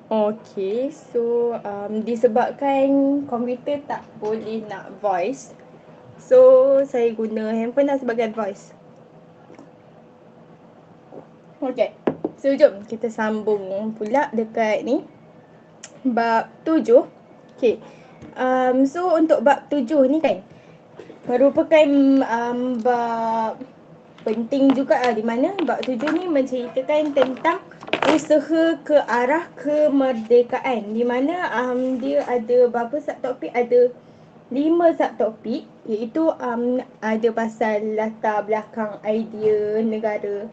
Okay, so disebabkan komputer tak boleh nak voice, so saya guna handphone lah sebagai voice. Okay, so jom kita sambung pula dekat ni bab 7. Okay, so untuk bab 7 ni kan merupakan bab penting juga lah, di mana bab 7 ni menceritakan tentang usaha ke arah kemerdekaan, di mana dia ada berapa subtopik, ada 5 subtopik, iaitu ada pasal latar belakang idea negara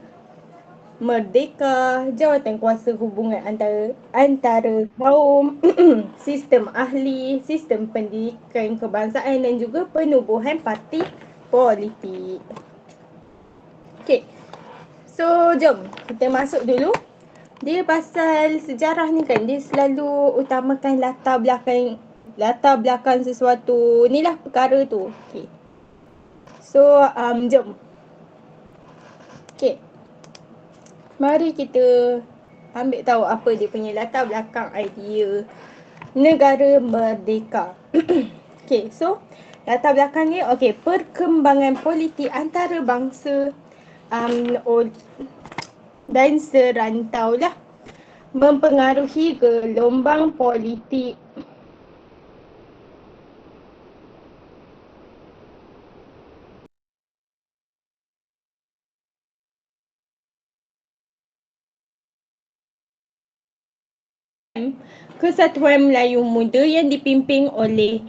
merdeka, jawatan kuasa hubungan antara kaum, sistem ahli, sistem pendidikan kebangsaan dan juga penubuhan parti politik. Okay, so jom kita masuk dulu. Dia pasal sejarah ni kan, dia selalu utamakan latar belakang sesuatu ni lah perkara tu. Okay, so jom. Okay, mari kita ambil tahu apa dia punya latar belakang idea negara merdeka. Okay, so latar belakangnya, okay, perkembangan politik antarabangsa dan serantau lah mempengaruhi gelombang politik Kesatuan Melayu Muda yang dipimpin oleh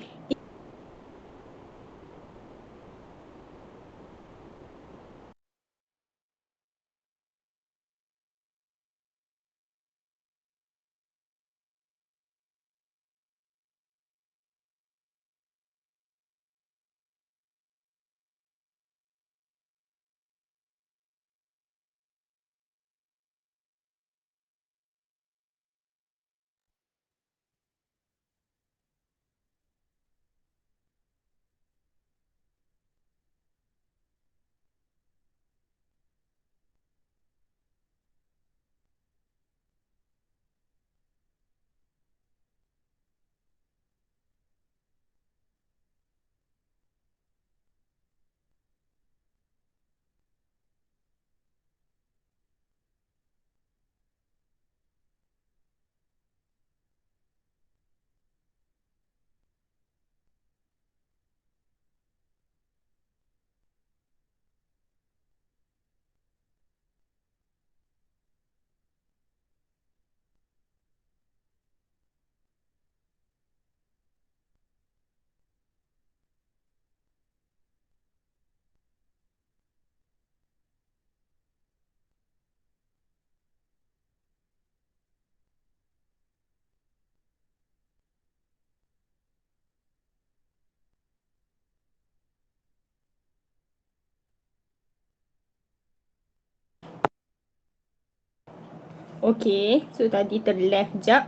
Okay, so tadi terleft jap.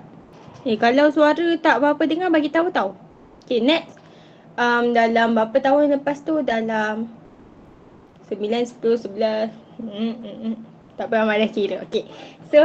Kalau suara tak berapa dengar, bagi tahu tau. Okay, next. Dalam berapa tahun lepas tu, dalam 9, 10, 11. Tak pernah malas kira. Okay, so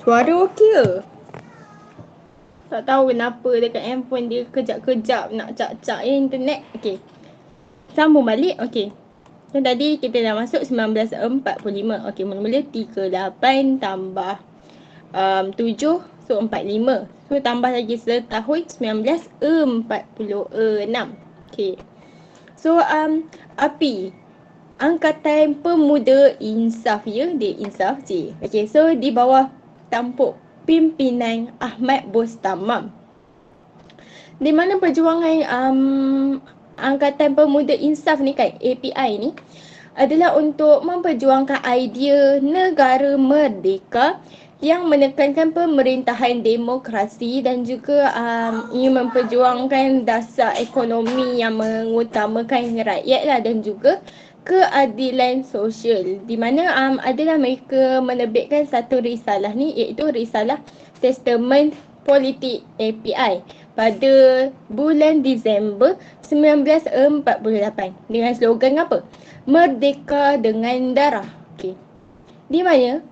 Suara okey ke? Tak tahu kenapa dekat handphone dia kejap-kejap nak cak-cak internet. Okey. Sambung balik. Okey. Dan tadi kita dah masuk 1945. Okey, mula-mula 38 tambah 7, so 45. So tambah lagi setahun 1946. Okey. So API, Angkatan Pemuda Insaf, ya, dia Insaf je. Okey, so di bawah tampuk pimpinan Ahmad Bostamam. Di mana perjuangan Angkatan Pemuda Insaf ni kan, API ni, adalah untuk memperjuangkan idea negara merdeka yang menekankan pemerintahan demokrasi dan juga ingin memperjuangkan dasar ekonomi yang mengutamakan rakyat lah, dan juga keadilan sosial, di mana adalah mereka menerbitkan satu risalah ni, iaitu Risalah Testament Politik API pada bulan Disember 1948 dengan slogan apa? Merdeka dengan darah. Okey. Di mana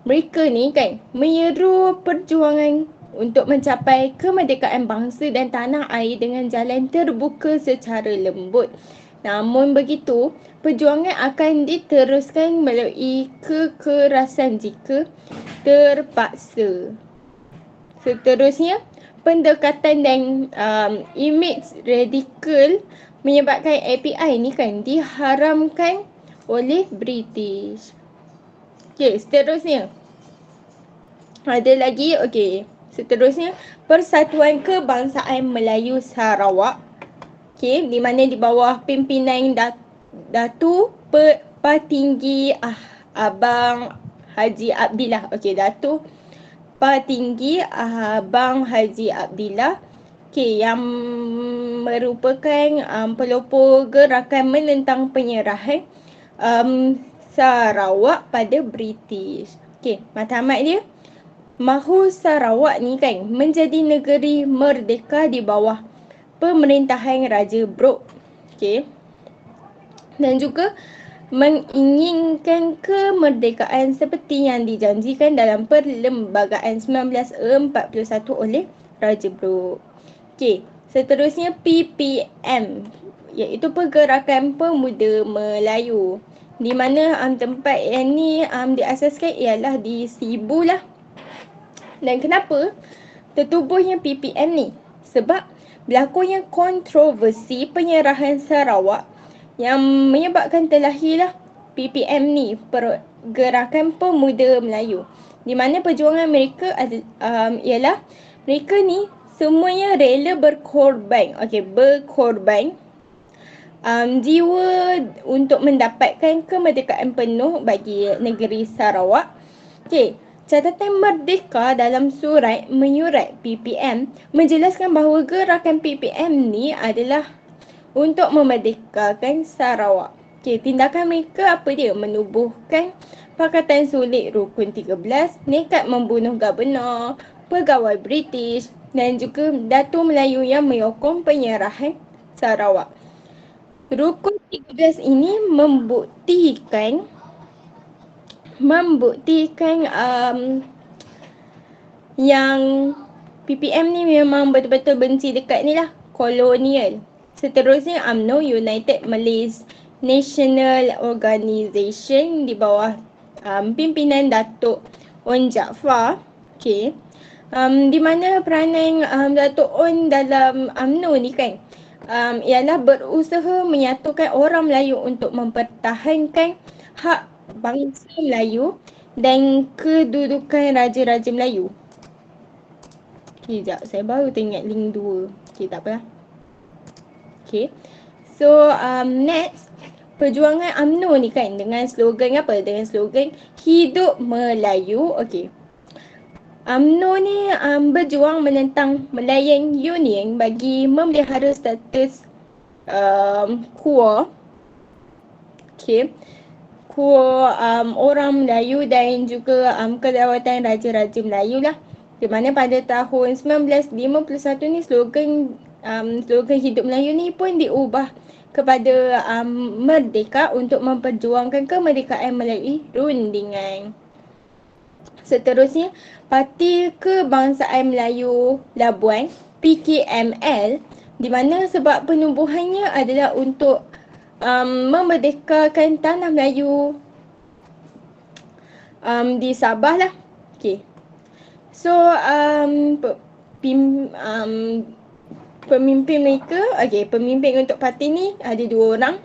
mereka ni kan menyeru perjuangan untuk mencapai kemerdekaan bangsa dan tanah air dengan jalan terbuka secara lembut. Namun begitu, perjuangan akan diteruskan melalui kekerasan jika terpaksa. Seterusnya, pendekatan dan imej radikal menyebabkan API ni kan diharamkan oleh British. Okey, seterusnya. Ada lagi, okey. Seterusnya, Persatuan Kebangsaan Melayu Sarawak. Okey, di mana di bawah pimpinan Datu Patinggi Abang Haji Abdillah. Okey, Datu Patinggi Abang Haji Abdillah. Okey, yang merupakan pelopor gerakan menentang penyerahan Sarawak pada British. Okey, matlamat dia, mahu Sarawak ni kan menjadi negeri merdeka di bawah pemerintahan Raja Brooke. Okey. Dan juga menginginkan kemerdekaan seperti yang dijanjikan dalam Perlembagaan 1941 oleh Raja Brooke. Okey, seterusnya PPM, iaitu Pergerakan Pemuda Melayu, di mana tempat yang ni diasaskan ialah di Sibu lah. Dan kenapa tertubuhnya PPM ni? Sebab berlakunya kontroversi penyerahan Sarawak yang menyebabkan terlahirlah PPM ni, Pergerakan Pemuda Melayu, di mana perjuangan mereka ialah mereka ni semuanya rela berkorban, berkorban jiwa untuk mendapatkan kemerdekaan penuh bagi negeri Sarawak. Okey. Catatan Merdeka dalam surat menyurat PPM menjelaskan bahawa gerakan PPM ni adalah untuk memerdekakan Sarawak. Okey, tindakan mereka apa dia? Menubuhkan Pakatan Sulit Rukun 13, nekat membunuh Governor, pegawai British dan juga Dato' Melayu yang menyokong penyerahan Sarawak. Rukun 13 ini membuktikan yang PPM ni memang betul-betul benci dekat ni lah, kolonial. Seterusnya UMNO, United Malays National Organisation, di bawah pimpinan Datuk On Jaafar. Okey. Di mana peranan Datuk On dalam UMNO ni kan ialah berusaha menyatukan orang Melayu untuk mempertahankan hak bangsa Melayu dan kedudukan Raja-Raja Melayu. Sekejap, saya baru teringat link 2. Okey, tak apalah. Okey. So, next, perjuangan UMNO ni kan dengan slogan apa? Dengan slogan Hidup Melayu. Okey. UMNO ni berjuang menentang Malayan Union bagi memelihara status KUA. Okey. KUA orang Melayu dan juga kedaulatan Raja-Raja Melayu lah. Di mana pada tahun 1951 ni slogan Hidup Melayu ni pun diubah kepada Merdeka untuk memperjuangkan kemerdekaan melalui rundingan. Seterusnya, Parti Kebangsaan Melayu Labuan PKML, di mana sebab penubuhannya adalah untuk memerdekakan tanah Melayu di Sabah lah. Okay. So pemimpin mereka, pemimpin untuk parti ni ada 2 orang,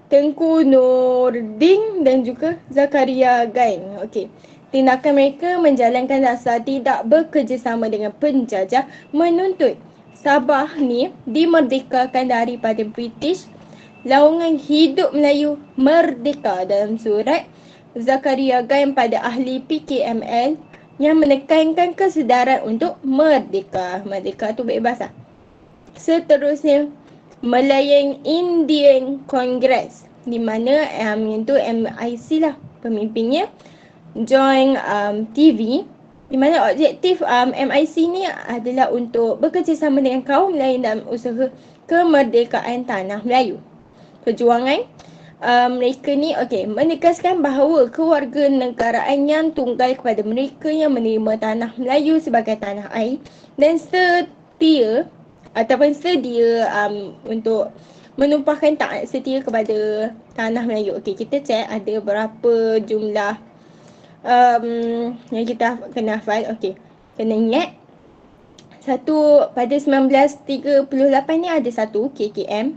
Tengku Nordin dan juga Zakaria Gain. Okey. Tindakan mereka menjalankan dasar tidak bekerjasama dengan penjajah, menuntut Sabah ni dimerdekakan daripada British. Laungan Hidup Melayu Merdeka dalam surat Zakaria Gain pada ahli PKML yang menekankan kesedaran untuk merdeka. Merdeka tu bebas lah. Seterusnya, Malayan Indian Congress, di mana itu MIC lah pemimpinnya, John TV, di mana objektif MIC ni adalah untuk bekerjasama dengan kaum lain dalam usaha kemerdekaan tanah Melayu. Perjuangan mereka ni menegaskan bahawa kewarganegaraan yang tunggal kepada mereka yang menerima tanah Melayu sebagai tanah air dan setia untuk menumpahkan taat setia kepada tanah Melayu. Okey, kita cek ada berapa jumlah yang kita kena hafal. Okey, kena ingat satu, pada 1938 ni ada satu KKM,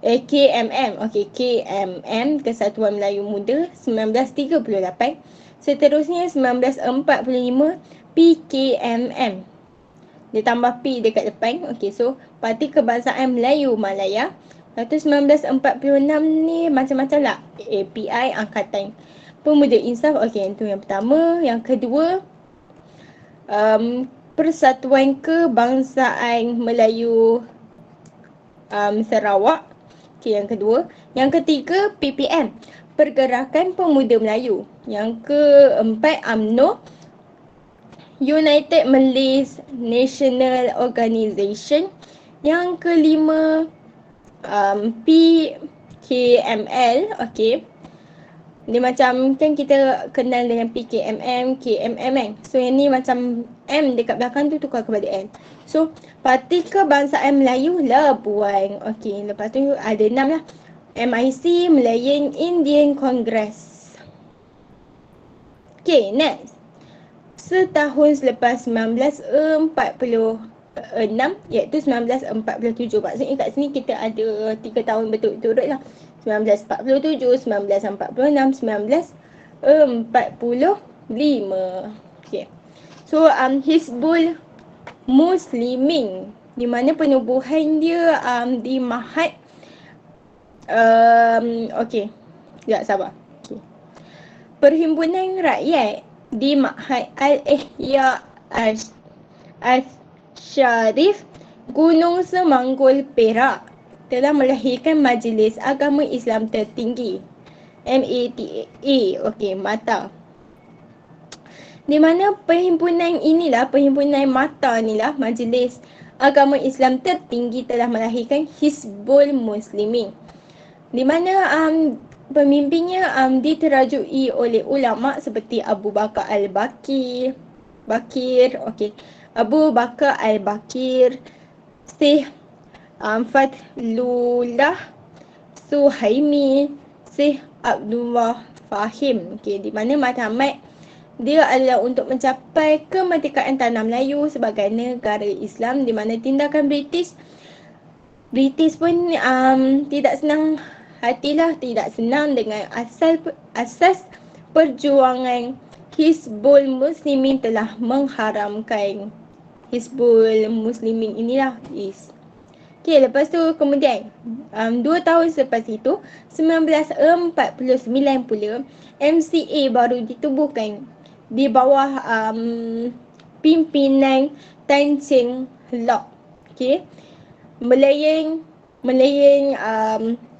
KMM. Okey, KMM, Kesatuan Melayu Muda 1938. Seterusnya 1945 PKMM. Dia tambah P dekat depan. Okey, so Parti Kebangsaan Melayu Malaya. Lepas tu 1946 ni macam-macam lah. API, Angkatan Pemuda Insaf. Okey, itu yang pertama. Yang kedua, Persatuan Kebangsaan Melayu Sarawak. Okey, yang kedua. Yang ketiga, PPM, Pergerakan Pemuda Melayu. Yang keempat, UMNO, United Malays National Organisation. Yang kelima, PKML. Okey, dia macam kan kita kenal dengan PKMM, KMM kan. So yang ni macam M dekat belakang tu tukar kepada N. So Parti Kebangsaan Melayu Labuan. Okey, lepas tu ada 6 lah. MIC, Malayan Indian Congress. Okey, next. Setahun selepas 1946, iaitu 1947. Maksudnya kat sini kita ada 3 tahun betul-betul lah. 1947, 1946, 1945. Okay. So Hizbul Muslimin, di mana penubuhan dia di Mahat. Okay, sekejap sabar. Okay. Perhimpunan Rakyat di Mahat Al-Ihya Al-Syarif, Gunung Semanggul, Perak, telah melahirkan Majlis Agama Islam Tertinggi, MATA. Okey, MATA. Di mana perhimpunan MATA inilah, Majlis Agama Islam Tertinggi, telah melahirkan Hizbul Muslimin, di mana pemimpinnya diterajui oleh ulama seperti Abu Bakar Al-Bakir, Abu Bakar Al-Bakir, Syekh Fadlullah Suhaimi, Syekh Abdullah Fahim. Okey, di mana matlamat dia adalah untuk mencapai kemerdekaan tanah Melayu sebagai negara Islam, di mana tindakan British pun tidak senang hatilah, tidak senang dengan asas perjuangan Hizbul Muslimin telah mengharamkan Hizbul Muslimin inilah is. Okey, lepas tu kemudian 2 tahun selepas itu, 1949 pula, MCA baru ditubuhkan di bawah pimpinan Tan Cheng Lock. Okey, Malayan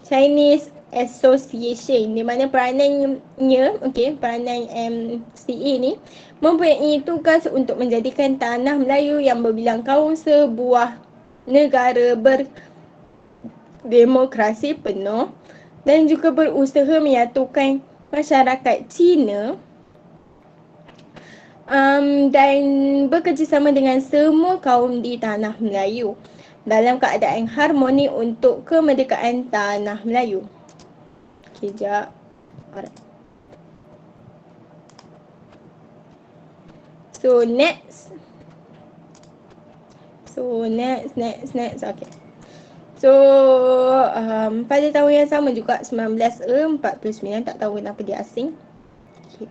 Chinese Association, di mana peranannya, peranan MCA ni mempunyai tugas untuk menjadikan tanah Melayu yang berbilang kaum sebuah negara berdemokrasi penuh dan juga berusaha menyatukan masyarakat Cina dan bekerjasama dengan semua kaum di tanah Melayu dalam keadaan harmoni untuk kemerdekaan tanah Melayu. Kejap. Alright. So next. Okay. So pada tahun yang sama juga 1949, tak tahu kenapa dia asing. Okay.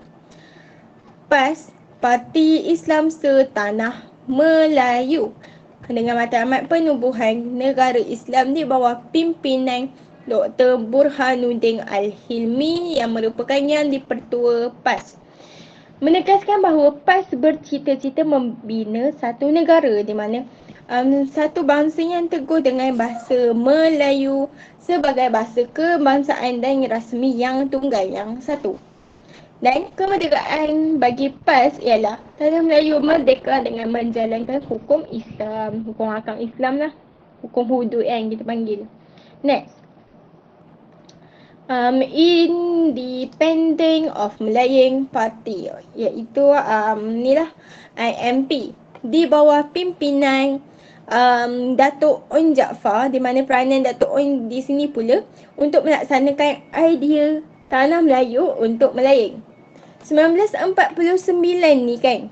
PAS, Parti Islam Setanah Melayu, dengan matlamat penubuhan negara Islam di bawah pimpinan Dr. Burhanuddin Al-Hilmi yang merupakan yang dipertua PAS, menegaskan bahawa PAS bercita-cita membina satu negara di mana satu bangsa yang teguh dengan bahasa Melayu sebagai bahasa kebangsaan dan rasmi yang tunggal yang satu. Dan kemerdekaan bagi PAS ialah tanah Melayu merdeka dengan menjalankan hukum Islam, hukum akam Islam lah, hukum hudud yang kita panggil. Next. Independent of Malayang Party, iaitu ni lah IMP, di bawah pimpinan Datuk On Jaafar, di mana peranan Datuk On di sini pula untuk melaksanakan idea tanah Melayu untuk Malayang. 1949 ni kan,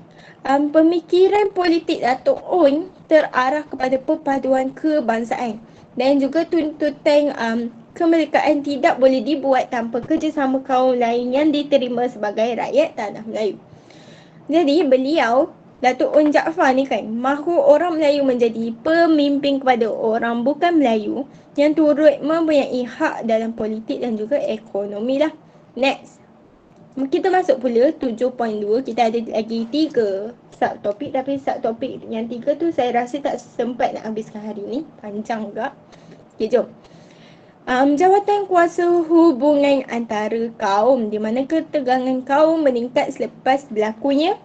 pemikiran politik Datuk On terarah kepada perpaduan kebangsaan dan juga tuntutan kemerdekaan tidak boleh dibuat tanpa kerjasama kaum lain yang diterima sebagai rakyat tanah Melayu. Jadi beliau, Datuk On Jaafar ni kan, mahu orang Melayu menjadi pemimpin kepada orang bukan Melayu yang turut mempunyai hak dalam politik dan juga ekonomi lah. Next. Kita masuk pula 7.2. Kita ada lagi 3 subtopik, tapi subtopik yang 3 tu saya rasa tak sempat nak habiskan hari ni, panjang juga. Okay, jom. Jawatan kuasa hubungan antara kaum, di mana ketegangan kaum meningkat selepas berlakunya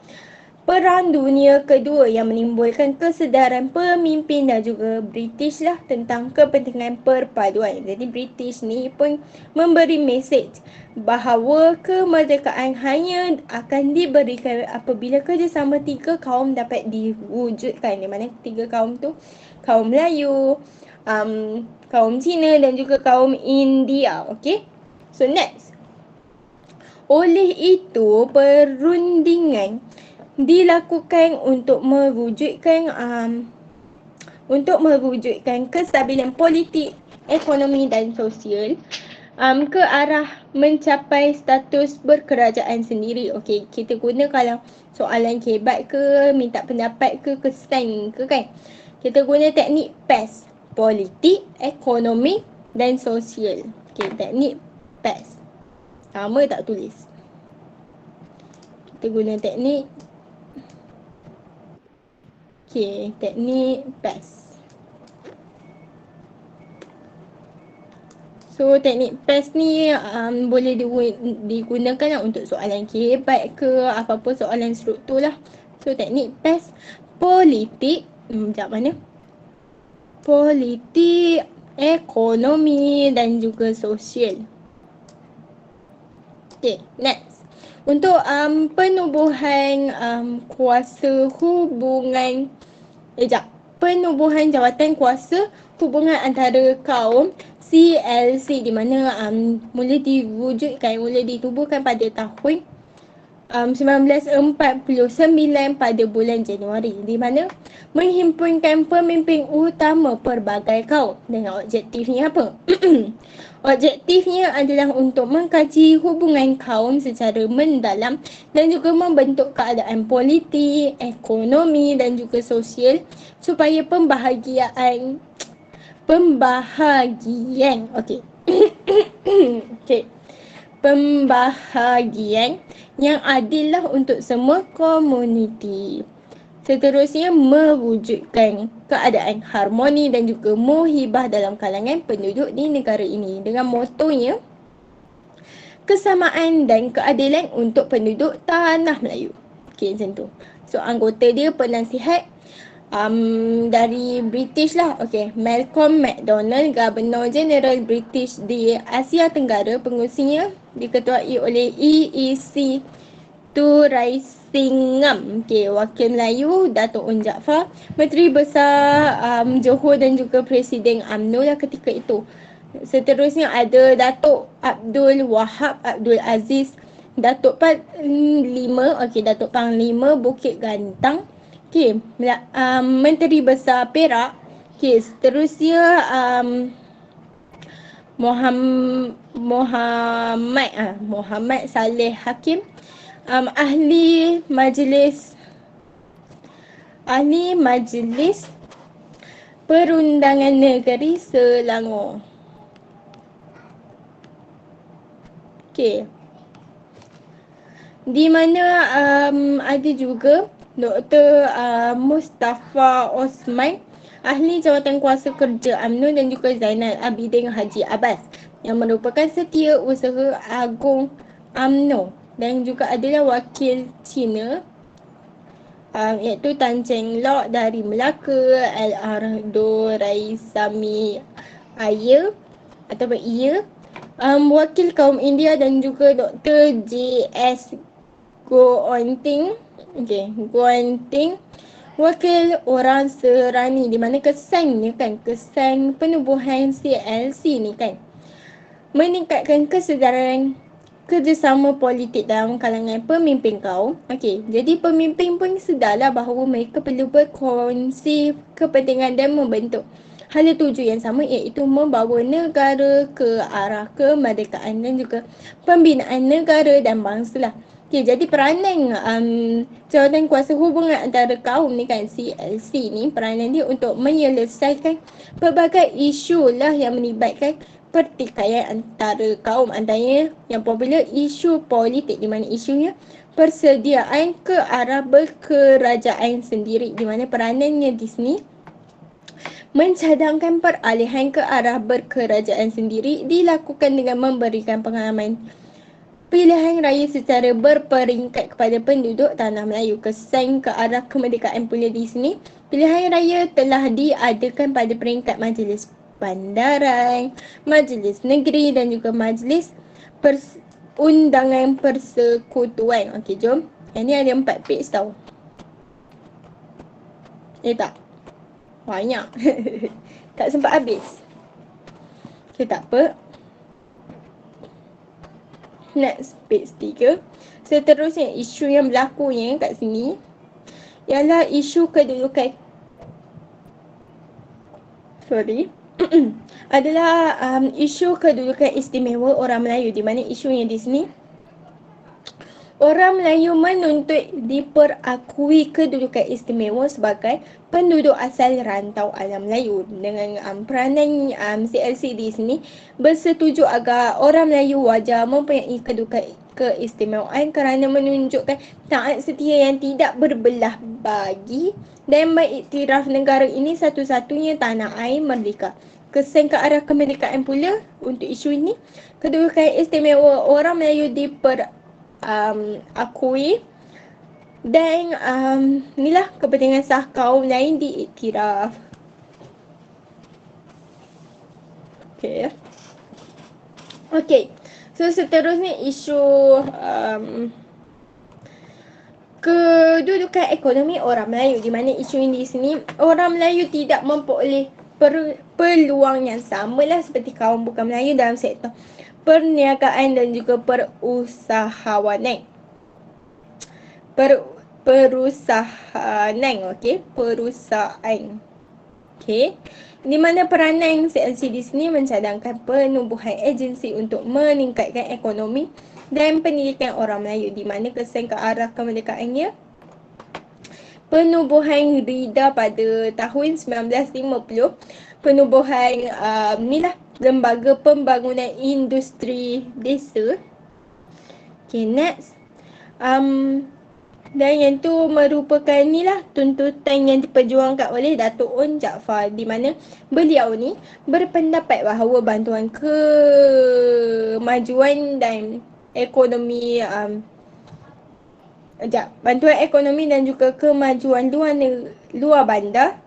Perang Dunia Kedua yang menimbulkan kesedaran pemimpin dan juga British lah tentang kepentingan perpaduan. Jadi British ni pun memberi mesej bahawa kemerdekaan hanya akan diberikan apabila kerjasama 3 kaum dapat diwujudkan. Di mana 3 kaum tu kaum Melayu, kaum Cina dan juga kaum India. Okay. So next. Oleh itu perundingan dilakukan untuk mewujudkan kestabilan politik, ekonomi dan sosial ke arah mencapai status berkerajaan sendiri. Okey, kita guna kalau soalan kebat ke, minta pendapat ke stand ke kan, kita guna teknik PAS, politik, ekonomi dan sosial. Okey, teknik PAS. Sama tak tulis. Kita guna teknik teknik PAS. So teknik PAS ni boleh digunakan untuk soalan kebat ke, apa-apa soalan struktur lah. So teknik PAS, politik, sekejap mana? Politik, ekonomi dan juga sosial. Okay, next. Untuk penubuhan kuasa hubungan penubuhan jawatan kuasa hubungan antara kaum CLC, di mana mula diwujudkan, mula ditubuhkan pada tahun 1949 pada bulan Januari, di mana menghimpunkan pemimpin utama pelbagai kaum. Dan objektifnya apa? Objektifnya adalah untuk mengkaji hubungan kaum secara mendalam dan juga membentuk keadaan politik, ekonomi dan juga sosial supaya pembahagian pembahagian yang adil lah untuk semua komuniti. Seterusnya, mewujudkan keadaan harmoni dan juga muhibah dalam kalangan penduduk di negara ini dengan motonya kesamaan dan keadilan untuk penduduk tanah Melayu. Okey, macam tu. So anggota dia penasihat dari British lah. Okey, Malcolm McDonald, Governor General British di Asia Tenggara. Pengurusinya diketuai oleh EEC Dr. Raisingam. Okey, Wakil Melayu Datuk Un Jaafar, Menteri Besar Johor dan juga Presiden UMNO lah ketika itu. Seterusnya ada Datuk Abdul Wahab Abdul Aziz, Datuk Panglima, Datuk Panglima Bukit Gantang. Okey, Menteri Besar Perak. Okey, seterusnya Muhammad Saleh Hakim, Ahli Majlis Perundangan Negeri Selangor. Okey. Di mana ada juga Dr. Mustafa Osman, Ahli Jawatan Kuasa Kerja UMNO, dan juga Zainal Abidin Haji Abbas yang merupakan Setiausaha Agung UMNO, dan juga adalah wakil Cina iaitu Tan Cheng Lock dari Melaka, Al-Ardo Raisami Ayer ataupun Ia, wakil kaum India, dan juga Dr. J.S. Goanting, Goanting, wakil orang Serani, di mana kesannya kan, kesan penubuhan CLC ni kan meningkatkan kesedaran kerjasama politik dalam kalangan pemimpin kaum. Jadi pemimpin pun sedarlah bahawa mereka perlu berkongsi kepentingan dan membentuk hala tuju yang sama, iaitu membawa negara ke arah kemerdekaan dan juga pembinaan negara dan bangsa lah. Jadi peranan jawatan kuasa hubungan antara kaum ni kan, CLC ni, peranan dia untuk menyelesaikan pelbagai isu lah yang melibatkan pertikaian antara kaum. Antaranya yang popular isu politik, di mana isunya persediaan ke arah berkerajaan sendiri, di mana peranannya di sini mencadangkan peralihan ke arah berkerajaan sendiri dilakukan dengan memberikan pengalaman pilihan raya secara berperingkat kepada penduduk tanah Melayu. Kesan ke arah kemerdekaan pula di sini, pilihan raya telah diadakan pada peringkat Majlis Bandaran, Majlis Negeri dan juga Majlis Undangan Persekutuan. Jom. Yang ni ada 4 page tau. Tak? Banyak. Tak sempat habis. Tak apa. Next, page 3. Seterusnya, isu yang berlaku yang kat sini ialah isu kedudukan adalah isu kedudukan istimewa orang Melayu, di mana isunya di sini orang Melayu menuntut diperakui kedudukan istimewa sebagai penduduk asal rantau alam Melayu. Dengan peranan CLC di sini bersetuju agar orang Melayu wajar mempunyai kedudukan keistimewaan kerana menunjukkan taat setia yang tidak berbelah bagi dan mengiktiraf negara ini satu-satunya tanah air merdeka. Kesan ke arah kemerdekaan pula untuk isu ini, kedudukan istimewa orang Melayu akui dan inilah kepentingan sah kaum lain diiktiraf. So seterusnya isu kedudukan ekonomi orang Melayu, di mana isu ini di sini orang Melayu tidak memperoleh peluang yang samalah seperti kaum bukan Melayu dalam sektor perniagaan dan juga perusahawanan. Perusahaan. Di mana peranan CLC di sini mencadangkan penubuhan agensi untuk meningkatkan ekonomi dan pendidikan orang Melayu, di mana kesan ke arah kemerdekaannya penubuhan RIDA pada tahun 1950, penubuhan Lembaga Pembangunan Industri Desa. Next. Dan yang tu merupakan tuntutan yang diperjuangkan oleh Datuk Un Jaafar, di mana beliau ni berpendapat bahawa bantuan kemajuan dan ekonomi bantuan ekonomi dan juga kemajuan luar bandar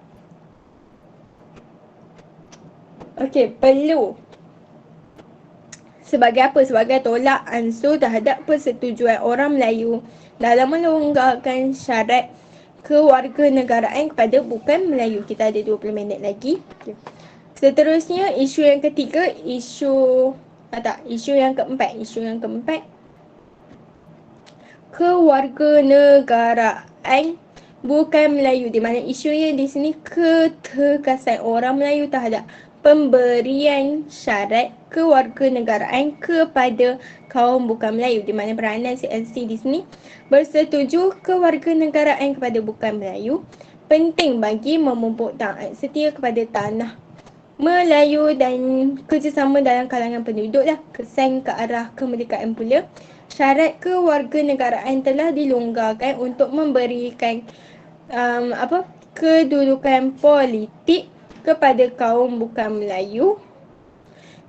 perlu sebagai apa? Sebagai tolak ansur terhadap persetujuan orang Melayu dalam melonggarkan syarat kewarganegaraan kepada bukan Melayu. Kita ada 20 minit lagi. Okay. Seterusnya, isu yang ketiga, isu yang keempat, kewarganegaraan bukan Melayu, di mana isunya di sini ketegasan orang Melayu terhadap pemberian syarat kewarganegaraan kepada kaum bukan Melayu, di mana peranan CLC di sini bersetuju kewarganegaraan kepada bukan Melayu penting bagi memupuk taat setia kepada tanah Melayu dan kerjasama dalam kalangan penduduk lah. Kesan ke arah kemerdekaan pula, syarat kewarganegaraan telah dilonggarkan untuk memberikan kedudukan politik kepada kaum bukan Melayu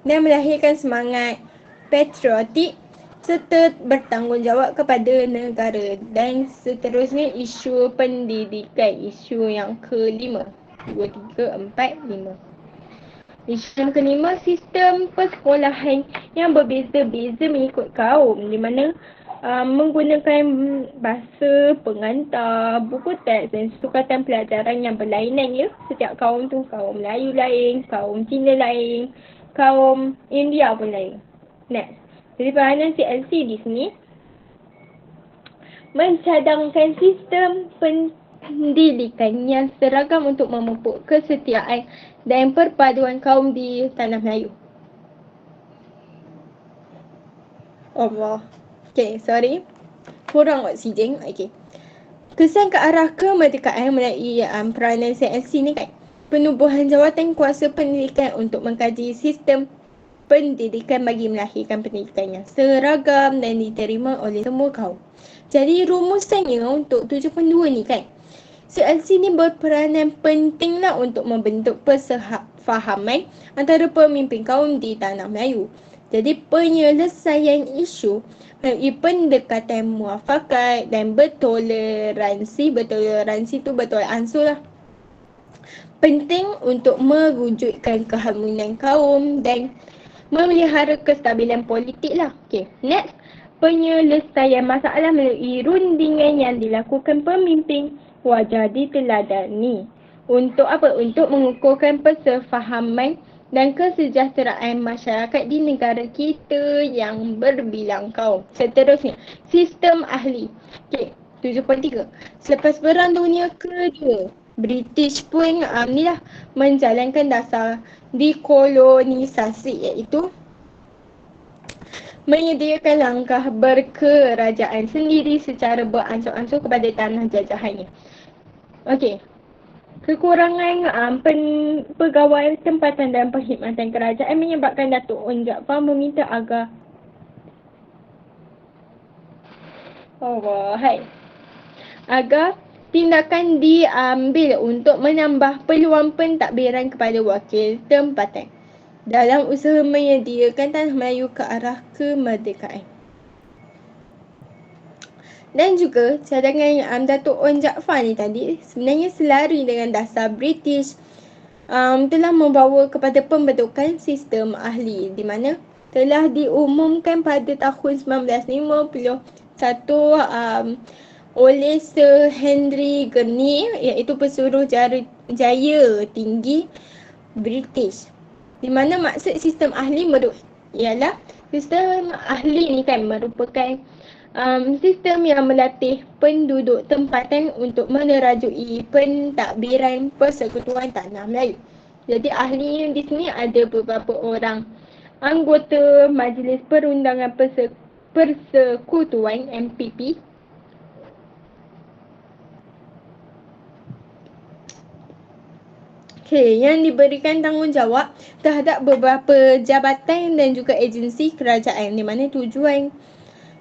dan melahirkan semangat patriotik serta bertanggungjawab kepada negara. Dan seterusnya, isu pendidikan, isu yang kelima. 2, 3, 4, 5. Isu yang kelima, sistem persekolahan yang berbeza-beza mengikut kaum, di mana menggunakan bahasa pengantar, buku teks dan sukatan pelajaran yang berlainan ya. Setiap kaum tu, kaum Melayu lain, kaum Cina lain, kaum India pun lain. Next. Jadi peranan CLC di sini mencadangkan sistem pendidikan yang seragam untuk memupuk kesetiaan dan perpaduan kaum di tanah Melayu. Allah. Okay, sorry. Kurang oksigen. Okay. Kesan ke arah kemerdekaan melalui peranan CLC ni kan, penubuhan jawatan kuasa pendidikan untuk mengkaji sistem pendidikan bagi melahirkan pendidikan yang seragam dan diterima oleh semua kaum. Jadi rumusannya untuk 7.2 ni kan, CLC ni berperanan penting lah untuk membentuk persefahaman antara pemimpin kaum di tanah Melayu. Jadi penyelesaian isu melalui pendekatan muafakat dan bertoleransi tu betul ansur lah, penting untuk mewujudkan keharmonian kaum dan memelihara kestabilan politik lah. Okay, next. Penyelesaian masalah melalui rundingan yang dilakukan pemimpin wajar diteladani. Untuk apa? Untuk mengukuhkan persefahaman dan kesejahteraan masyarakat di negara kita yang berbilang kaum. Seterusnya, sistem ahli. Okay, 7.3. Selepas Perang Dunia Kedua, British pun menjalankan dasar dekolonisasi, iaitu menyediakan langkah berkerajaan sendiri secara beransur-ansur kepada tanah jajahannya. Okey. Kekurangan pegawai tempatan dan perkhidmatan kerajaan menyebabkan Datuk Onn Jaafar meminta agar tindakan diambil untuk menambah peluang pentadbiran kepada wakil tempatan dalam usaha menyediakan tanah Melayu ke arah kemerdekaan. Dan juga cadangan Datuk Onn Jaafar ni tadi sebenarnya selari dengan dasar British telah membawa kepada pembentukan sistem ahli, di mana telah diumumkan pada tahun 1951 oleh Sir Henry Gurney, iaitu Pesuruhjaya Tinggi British. Di mana maksud sistem ahli ialah sistem ahli ni kan merupakan sistem yang melatih penduduk tempatan untuk menerajui pentadbiran persekutuan tanah Melayu. Jadi ahli di sini ada beberapa orang anggota Majlis Perundangan Persekutuan MPP. Okay, yang diberikan tanggungjawab terhadap beberapa jabatan dan juga agensi kerajaan, di mana tujuan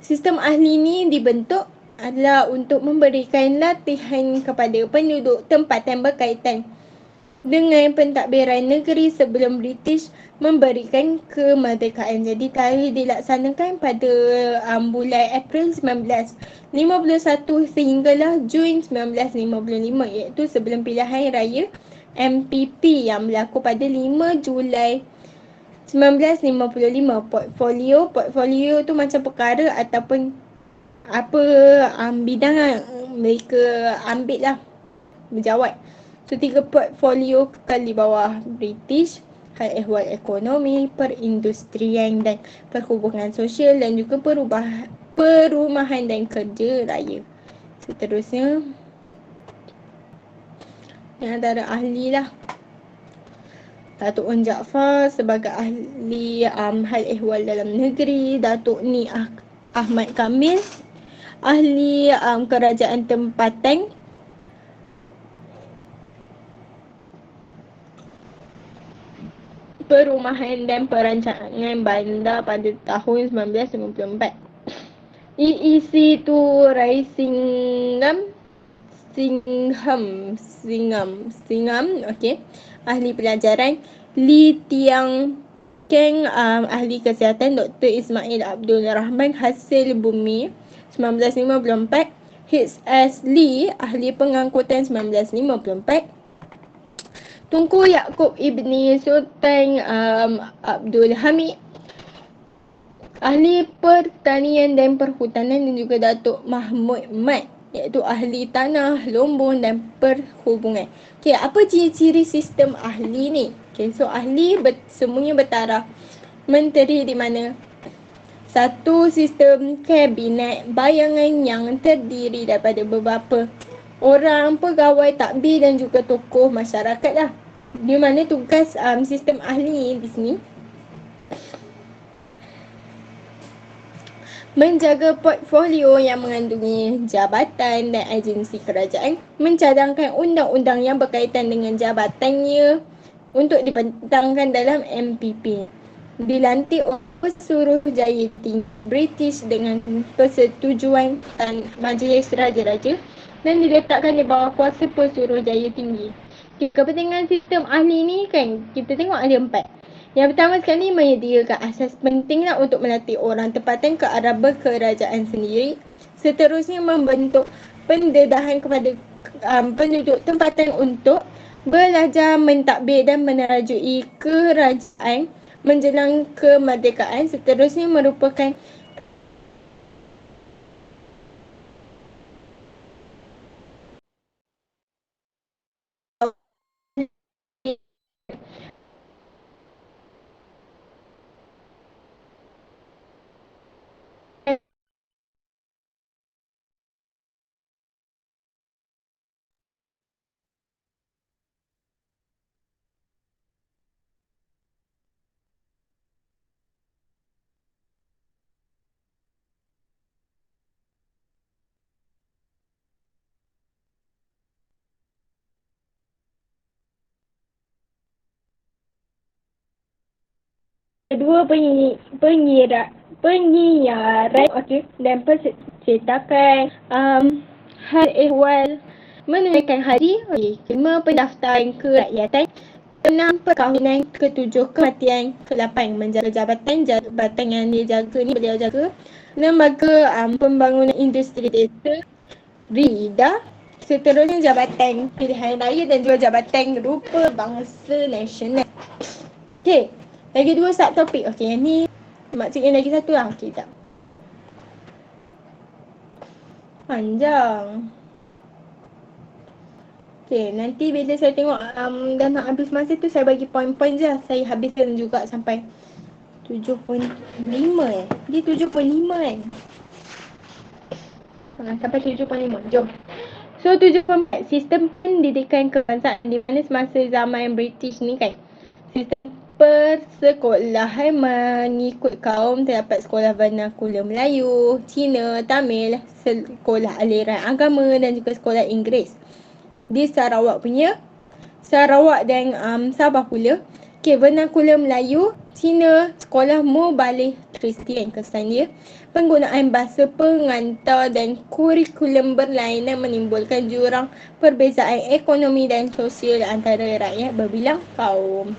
sistem ahli ni dibentuk adalah untuk memberikan latihan kepada penduduk tempatan berkaitan dengan pentadbiran negeri sebelum British memberikan kemerdekaan. Jadi tarikh dilaksanakan pada bulan April 1951 sehinggalah Jun 1955, iaitu sebelum pilihan raya MPP yang berlaku pada 5 Julai 1955. Portfolio tu macam perkara ataupun apa bidang yang mereka ambil lah, berjawat. So 3 portfolio kekal di bawah British, hal ehwal ekonomi, perindustrian dan perhubungan sosial dan juga perumahan dan kerja raya. Seterusnya yang antara ahli lah, Datuk Wan Jaafar sebagai ahli hal ehwal dalam negeri, Datuk Ni Ahmad Kamil ahli kerajaan tempatan, perumahan dan perancangan bandar pada tahun 1994. EEC tu Singham, okey. Ahli pelajaran, Lee Tiang Keng, ahli kesihatan, Dr. Ismail Abdul Rahman, hasil bumi 1954. H.S. Lee, ahli pengangkutan 1954. Tunku Yaakob Ibni Sultan Abdul Hamid, ahli pertanian dan perhutanan, dan juga Datuk Mahmud Mat, iaitu ahli tanah, lombong dan perhubungan. Okey, apa ciri-ciri sistem ahli ni? Okey, so ahli semuanya bertaraf menteri, di mana satu sistem kabinet bayangan yang terdiri daripada beberapa orang pegawai takbir dan juga tokoh masyarakat lah. Di mana tugas sistem ahli di sini menjaga portfolio yang mengandungi jabatan dan agensi kerajaan, mencadangkan undang-undang yang berkaitan dengan jabatannya untuk dipentangkan dalam MPP. Dilantik oleh Pesuruhjaya Tinggi British dengan persetujuan Majlis Raja-Raja dan diletakkan di bawah kuasa Pesuruhjaya Tinggi. Kepentingan sistem ahli ni kan, kita tengok ada 4. Yang pertama sekali, menyediakan asas penting lah untuk melatih orang tempatan ke arah berkerajaan sendiri. Seterusnya, membentuk pendedahan kepada penduduk tempatan untuk belajar mentadbir dan menerajui kerajaan menjelang kemerdekaan. Seterusnya, merupakan kedua, penyiaran, okey, dan percetakan hal ehwal menunaikan haji, okey. 5, pendaftaran kerakyatan. 6, perkahwinan. 7, kematian. 8, menjaga jabatan yang dia jaga ni, beliau jaga. Lembaga pembangunan industri desa, RIDA. Seterusnya, jabatan pilihan raya dan juga jabatan rupa bangsa nasional. Okey, lagi 2 subtopik. Okey, yang ni maksudnya lagi 1 lah. Okey, tak panjang. Okey, nanti bila saya tengok dah nak habis masa tu, saya bagi poin-poin je. Saya habiskan juga sampai 7.5 Dia 7.5 kan? Sampai 7.5. Jom. So 7.4, sistem pendidikan kebangsaan, di mana semasa zaman British ni kan, sistem persekolahan mengikut kaum, terdapat sekolah vernakular Melayu, Cina, Tamil, sekolah aliran agama dan juga sekolah Inggeris. Di Sarawak dan Sabah pula. Okay, vernakular Melayu, Cina, sekolah Mubalik Kristian kesan dia. Penggunaan bahasa pengantar dan kurikulum berlainan menimbulkan jurang perbezaan ekonomi dan sosial antara rakyat berbilang kaum.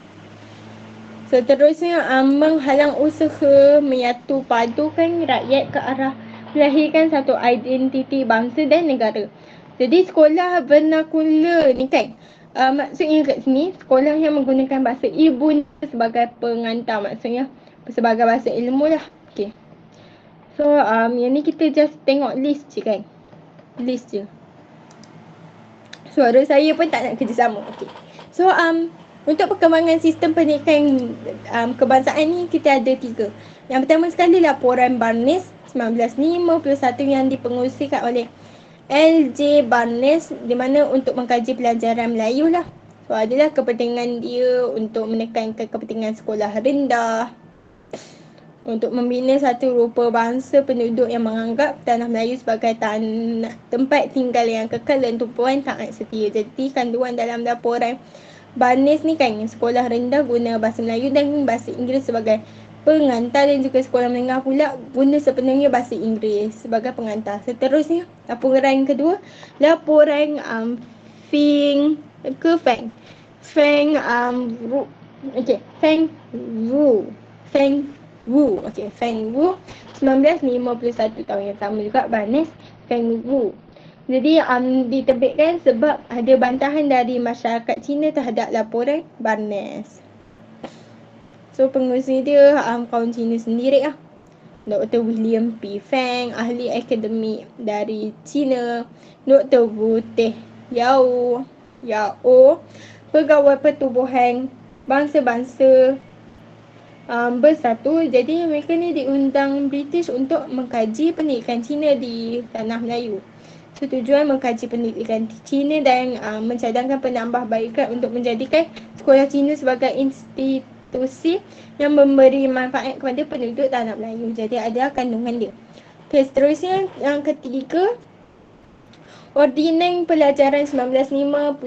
Seterusnya, menghalang usaha menyatu padukan rakyat ke arah melahirkan satu identiti bangsa dan negara. Jadi sekolah vernakular ni kan, maksudnya kat sini sekolah yang menggunakan bahasa ibu sebagai pengantar, maksudnya sebagai bahasa ilmu lah. Okay. So yang ni kita just tengok list je kan. List je. Suara saya pun tak nak kerjasama. Okay. So untuk perkembangan sistem pendidikan kebangsaan ni kita ada 3. Yang pertama sekali laporan Barnes 1951 yang dipengerusikan oleh L.J. Barnes di mana untuk mengkaji pelajaran Melayu lah. So adalah kepentingan dia untuk menekankan kepentingan sekolah rendah, untuk membina satu rupa bangsa penduduk yang menganggap tanah Melayu sebagai tempat tinggal yang kekal dan tumpuan taat setia. Jadi kandungan dalam laporan Barnes ni kan, sekolah rendah guna bahasa Melayu dan bahasa Inggeris sebagai pengantar dan juga sekolah menengah pula guna sepenuhnya bahasa Inggeris sebagai pengantar. Seterusnya, laporan kedua, laporan Feng Wu 1951 tahun yang sama juga Barnes Feng Wu. Jadi diterbitkan sebab ada bantahan dari masyarakat Cina terhadap laporan Barnes. So pengurusi dia kaum Cina sendiri lah. Dr. William P. Feng, ahli akademik dari Cina. Dr. Wu Teh Yao, pegawai pertubuhan bangsa-bangsa bersatu. Jadi mereka ni diundang British untuk mengkaji pendidikan Cina di tanah Melayu. So tujuan mengkaji pendidikan Cina dan mencadangkan penambahbaikan untuk menjadikan sekolah Cina sebagai institusi yang memberi manfaat kepada penduduk tanah Melayu. Jadi ada kandungan dia. Okay, seterusnya yang ketiga, Ordinan Pelajaran 1952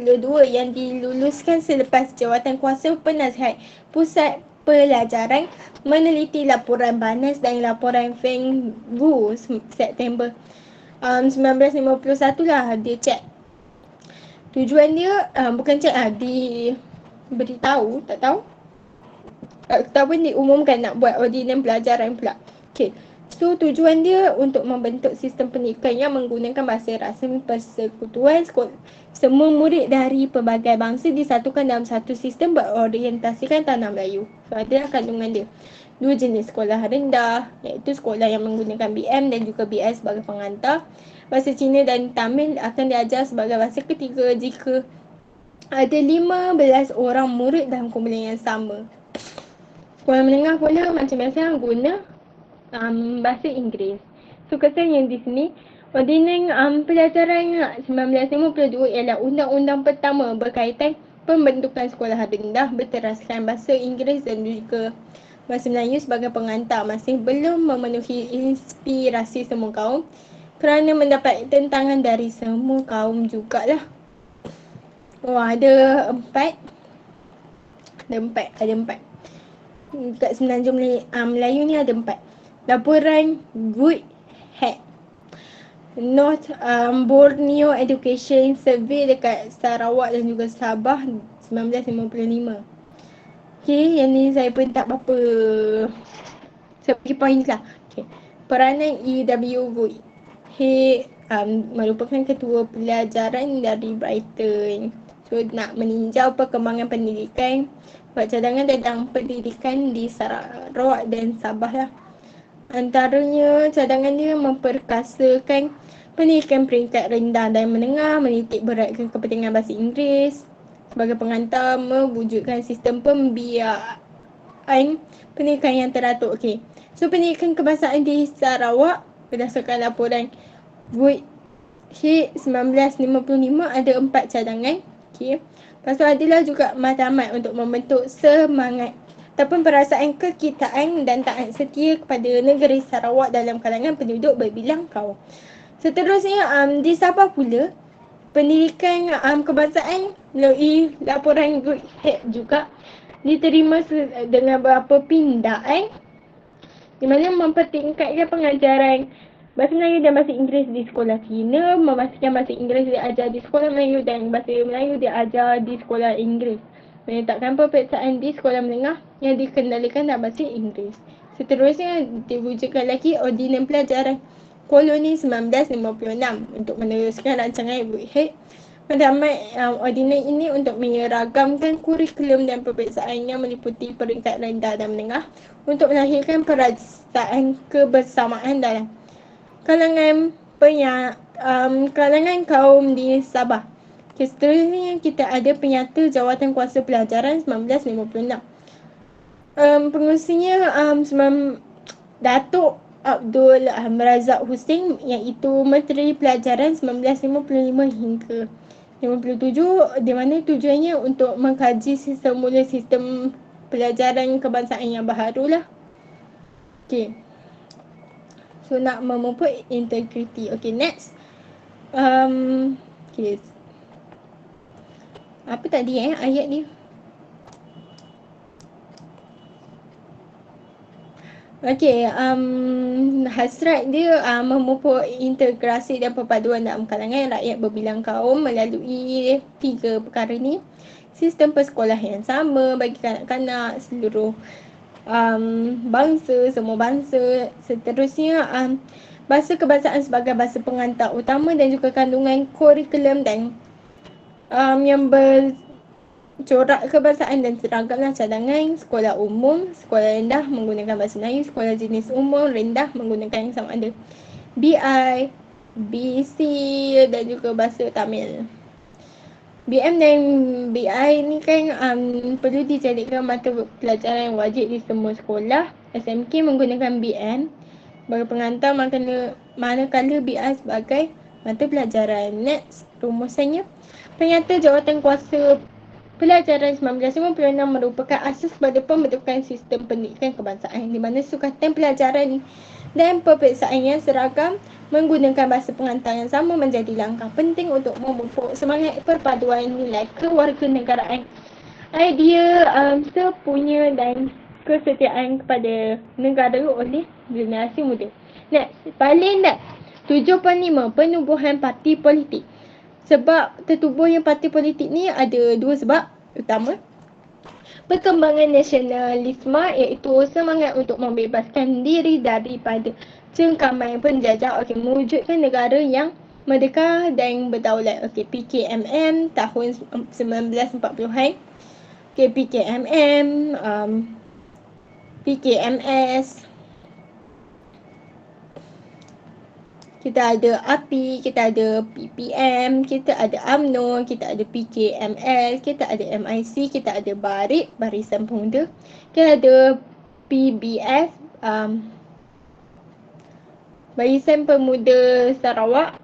yang diluluskan selepas Jawatan Kuasa Penasihat Pusat Pelajaran meneliti laporan Barnes dan laporan Feng Wu September 1951 lah dia cek. Tujuan dia bukan cek lah, diberitahu, tak tahu ataupun diumumkan nak buat ordinan pelajaran pula. Okay. So tujuan dia untuk membentuk sistem pendidikan yang menggunakan bahasa rasmi persekutuan semua murid dari pelbagai bangsa disatukan dalam satu sistem berorientasikan tanah Melayu. So adalah kandungan dia. 2 jenis sekolah rendah, iaitu sekolah yang menggunakan BM dan juga BS sebagai pengantar. Bahasa Cina dan Tamil akan diajar sebagai bahasa ketiga jika ada 15 orang murid dalam kumpulan yang sama. Sekolah menengah pula macam biasa guna bahasa Inggeris. So kesannya di sini, Ordinan Pelajaran 1952 ialah undang-undang pertama berkaitan pembentukan sekolah rendah berteraskan bahasa Inggeris dan juga bahasa Melayu sebagai pengantar. Masih belum memenuhi inspirasi semua kaum kerana mendapat tentangan dari semua kaum jugalah. Ada empat. Kat Semenanjung Melayu ni ada 4. Laporan Woodhead, North Borneo Education Survey dekat Sarawak dan juga Sabah 1955. Okay, yang ni saya pun tak berapa, saya bagi point lah. Okay. Peranan E.W. Woodhead merupakan ketua pelajaran dari Brighton. So nak meninjau perkembangan pendidikan, buat cadangan tentang pendidikan di Sarawak dan Sabah lah. Antaranya cadangan dia memperkasakan pendidikan peringkat rendah dan menengah, menitik beratkan kepentingan bahasa Inggeris sebagai pengantar, mewujudkan sistem pembiayaan pendidikan yang teratur. Okay. So pendidikan kebangsaan di Sarawak berdasarkan laporan Woodhead 1955 ada 4 cadangan. Okay. Lepas tu adalah juga matlamat untuk membentuk semangat ataupun perasaan kekitaan dan taat setia kepada negeri Sarawak dalam kalangan penduduk berbilang kaum. Seterusnya di Sabah pula, pendidikan kebangsaan melalui laporan Woodhead juga diterima dengan beberapa pindaan di mana mempertingkatkan pengajaran bahasa Melayu dan bahasa Inggeris di sekolah Cina, memastikan bahasa Inggeris diajar di sekolah Melayu dan bahasa Melayu diajar di sekolah Inggeris. Menetapkan peperiksaan di sekolah menengah yang dikendalikan dalam bahasa Inggeris. Seterusnya diwujudkan lagi Ordinan Pelajaran Koloni 1956 untuk meneruskan rancangan Woodhead Pendapat ordinate ini untuk menyeragamkan kurikulum dan peperiksaan yang meliputi peringkat rendah dan menengah untuk melahirkan perasaan kebersamaan dalam kalangan kaum di Sabah. Seterusnya kita ada penyata jawatan kuasa pelajaran 1956. Pengurusinya Datuk Abdul Razak Hussein, iaitu Menteri Pelajaran 1955 hingga 57, di mana tujuannya untuk mengkaji semula sistem pelajaran kebangsaan yang baharu lah. Okay. So nak memupuk integriti. Okay, next. Okay. Apa tadi ayat ni? Okey, hasrat dia memupuk integrasi dan perpaduan dalam kalangan rakyat berbilang kaum melalui 3 perkara ni. Sistem persekolahan yang sama bagi kanak-kanak seluruh bangsa, semua bangsa. Seterusnya, bahasa kebangsaan sebagai bahasa pengantar utama dan juga kandungan kurikulum dan yang corak kebangsaan dan seragamlah cadangan. Sekolah umum, sekolah rendah menggunakan bahasa Melayu, sekolah jenis umum rendah menggunakan yang sama ada BI, BC dan juga bahasa Tamil. BM dan BI ni kan perlu dijadikan mata pelajaran yang wajib di semua sekolah. SMK menggunakan BM sebagai pengantar manakala BI sebagai mata pelajaran. Next, rumusannya. Penyata jawatan kuasa pelajaran 1956 merupakan asas pada pembentukan sistem pendidikan kebangsaan di mana sukatan pelajaran dan peperiksaan yang seragam menggunakan bahasa pengantar yang sama menjadi langkah penting untuk memupuk semangat perpaduan nilai kewarganegaraan, idea sepunya dan kesetiaan kepada negara oleh generasi muda. Next, paling tak 7.5 penubuhan parti politik. Sebab tertubuhnya parti politik ni ada 2 sebab utama. Perkembangan nasionalisme, iaitu semangat untuk membebaskan diri daripada cengkaman penjajah, mewujudkan negara yang merdeka dan berdaulat. PKMM tahun 1940-an. PKMM, PKMS, kita ada API, kita ada PPM, kita ada UMNO, kita ada PKML, kita ada MIC, kita ada BARIP, Barisan Pemuda, kita ada PBS, Barisan Pemuda Sarawak,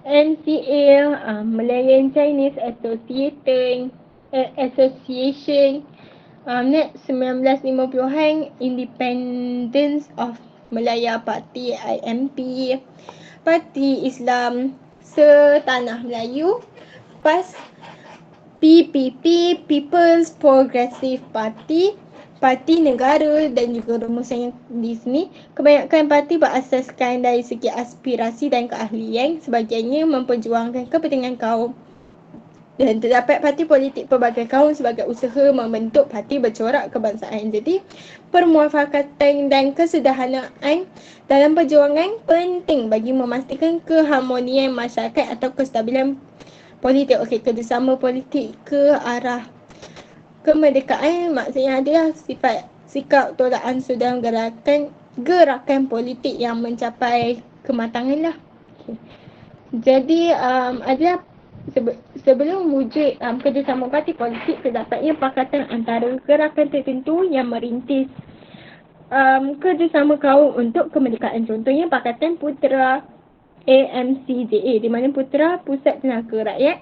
MCA, Malayan Chinese Association, Next 1950-an, Independence of Malaya Parti, IMP, Parti Islam Setanah Melayu, PAS, PPP, People's Progressive Party, Parti Negara dan juga rumusan yang di sini. Kebanyakan parti berasaskan dari segi aspirasi dan keahlian, sebahagiannya memperjuangkan kepentingan kaum. Dan terdapat parti politik pelbagai kaum sebagai usaha membentuk parti bercorak kebangsaan. Jadi, permuafakatan dan kesederhanaan dalam perjuangan penting bagi memastikan keharmonian masyarakat atau kestabilan politik. Kerjasama politik ke arah kemerdekaan maksudnya adalah sikap toleran dalam gerakan politik yang mencapai kematangan lah. Jadi, adalah sebelum wujud kerjasama parti politik, terdapatnya pakatan antara gerakan tertentu yang merintis kerjasama kaum untuk kemerdekaan. Contohnya Pakatan Putera AMCJA, di mana Putera Pusat Tenaga Rakyat,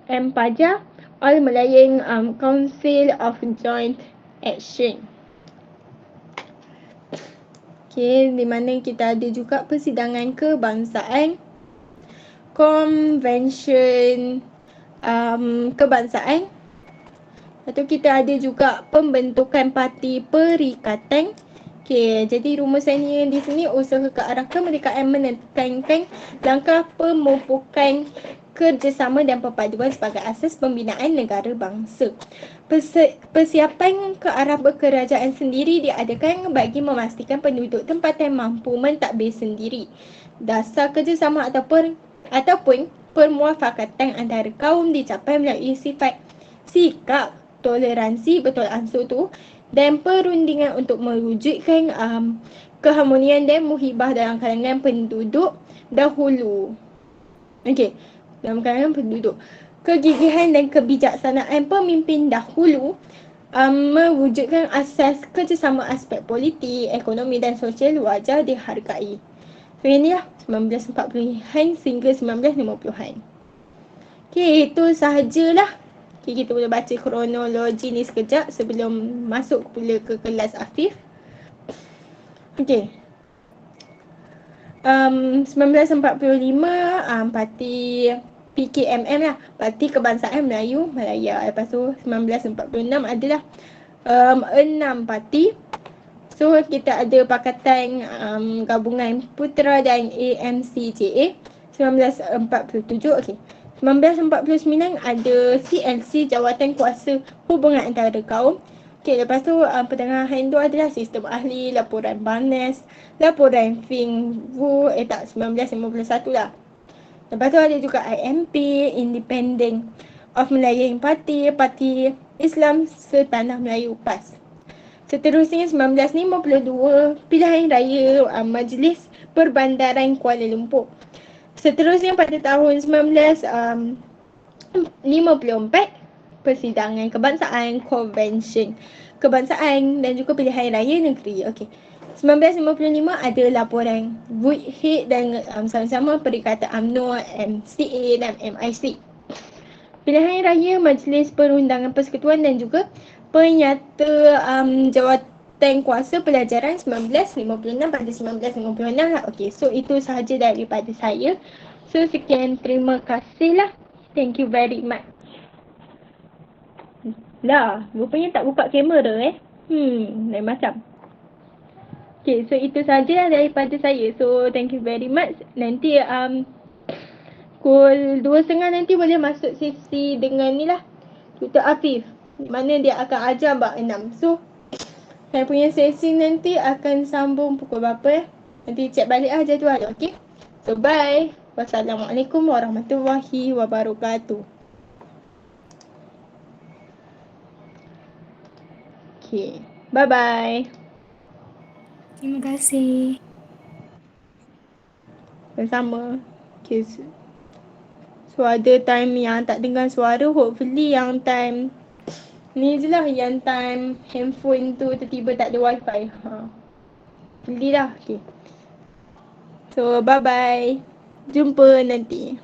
MPAJA, All Malayan Council of Joint Action. Di mana kita ada juga persidangan kebangsaan, konvensyen kebangsaan, atau kita ada juga pembentukan parti perikatan. Jadi rumusannya di sini, usaha ke arah kemerdekaan menekankan langkah pemupukan kerjasama dan perpaduan sebagai asas pembinaan negara bangsa. Persiapan ke arah berkerajaan sendiri diadakan bagi memastikan penduduk tempatan mampu mentadbir sendiri. Dasar kerjasama ataupun ataupun permuafakatan antara kaum dicapai melalui sifat sikap toleransi, betul ansur tu, dan perundingan untuk mewujudkan keharmonian dan muhibah dalam kalangan penduduk dahulu. Okey, dalam kalangan penduduk. Kegigihan dan kebijaksanaan pemimpin dahulu mewujudkan asas kerjasama aspek politik, ekonomi dan sosial wajar dihargai. So inilah 1940-an sehingga 1950-an. Okey, itu sahajalah. Okay, kita boleh baca kronologi ni sekejap sebelum masuk pula ke kelas Afif. Okey. 1945 parti PKMM lah, Parti Kebangsaan Melayu Malaya. Lepas tu 1946 adalah 6 parti. So kita ada Pakatan Gabungan Putera dan AMCJA 1947. Okey. 1949 ada CLC, Jawatan Kuasa Hubungan Antara Kaum. Okey, lepas tu pertengahan tu adalah Sistem Ahli, Laporan Barnes, Laporan Fing Wu, 1951 lah. Lepas tu ada juga IMP, Independent of Malayan Party, Parti Islam Setanah Melayu PAS. Seterusnya 1952 pilihan raya Majlis Perbandaran Kuala Lumpur. Seterusnya pada tahun 1954 persidangan kebangsaan, konvensyen kebangsaan dan juga pilihan raya negeri. Okey. 1955 ada laporan Woodhead dan sama-sama Perikatan UMNO, MCA dan MIC. Pilihan raya Majlis Perundangan Persekutuan dan juga penyata jawatan kuasa pelajaran 1956 pada 1956 lah. Okey, so itu sahaja daripada saya. So sekian, terima kasih lah. Thank you very much. Lah, rupanya tak buka kamera lain macam. Okay, so itu sahaja daripada saya. So thank you very much. Nanti pukul 2.30 nanti boleh masuk sesi dengan ni lah, Tutor Afif, di mana dia akan ajar bab 6. So saya punya sesi nanti akan sambung pukul berapa nanti cek balik lah jadual. Okay, so bye. Wassalamualaikum warahmatullahi wabarakatuh. Okay, bye bye. Terima kasih. Sama-sama. Okay, so ada time yang tak dengar suara, hopefully yang time ni je lah, yang time handphone tu tiba-tiba tak ada wifi. Belilah. Okay. So bye bye. Jumpa nanti.